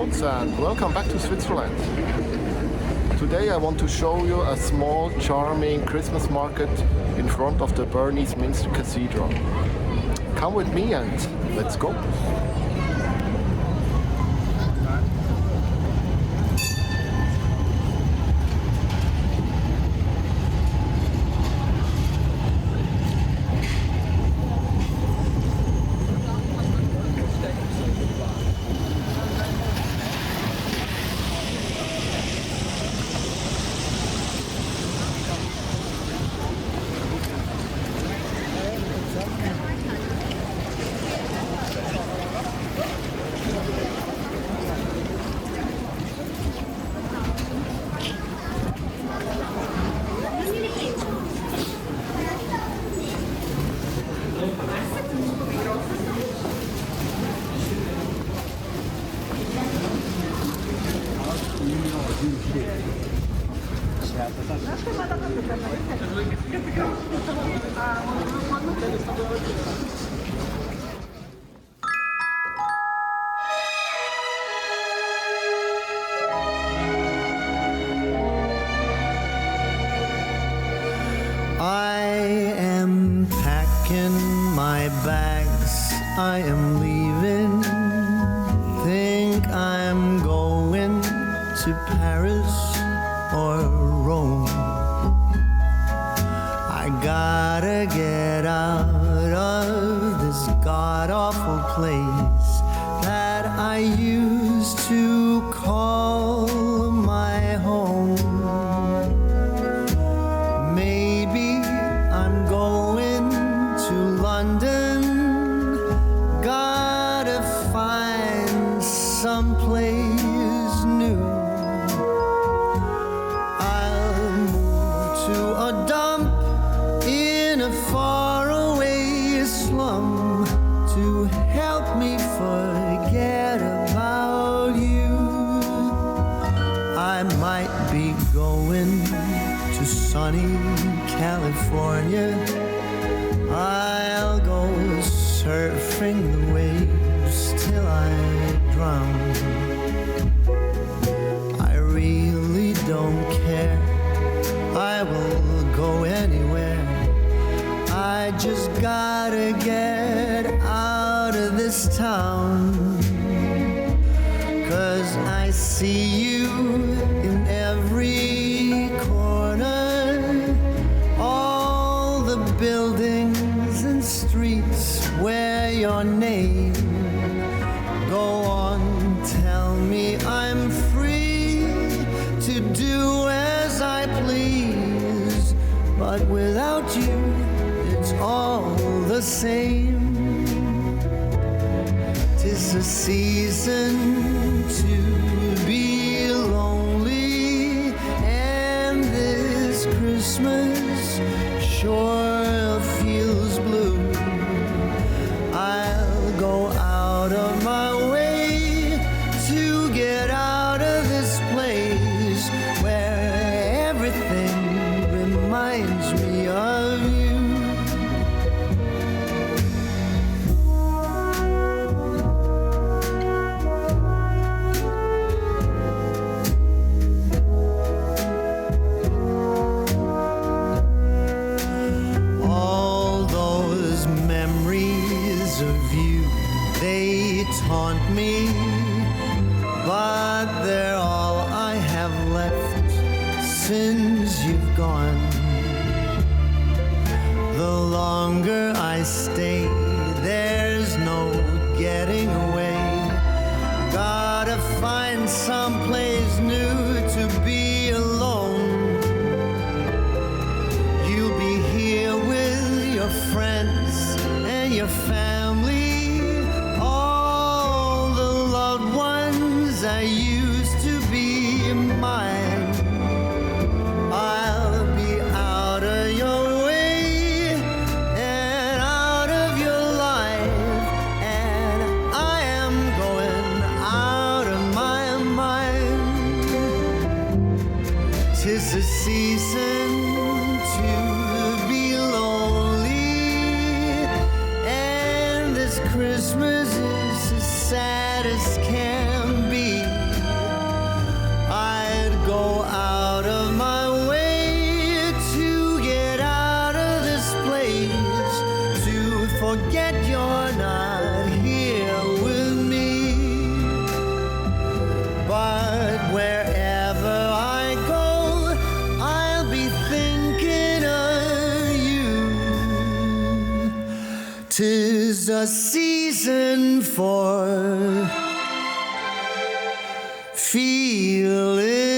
Schulz and welcome back to Switzerland. Today I want to show you a small, charming Christmas market in front of the Bern Minster Cathedral. Come with me and let's go. I am packing my bags, I am leaving. Think I'm going to Paris or Rome. I gotta get out of this god-awful place that I used to call my home. Maybe I'm going to London, gotta find someplace new. I'll move to a dump in a faraway slum to help me forget about you. I might be going to sunny California. I'll go surfing the waves till I drown. I really don't care, I will go anywhere. I just gotta get out of this town. 'Cause I see you in every corner, all the buildings and streets where your name. Go on, tell me I'm free to do as I please, but without you it's all the same. 'Tis a season to be lonely, and this Christmas sure feels blue. I'll go out of my way to get out of this place where everything reminds me of you. Of you, they taunt me, but they're all I have left since you've gone. The longer I stay, there's no getting away. Gotta find someplace new to be alone. You'll be here with your friends and your family, all the loved ones that used to be mine. I'll be out of your way and out of your life, and I am going out of my mind. 'Tis a season to be lonely, and this Christmas is as sad as can be. forget you're not here with me. But wherever I go, I'll be thinking of you. 'Tis a season for feeling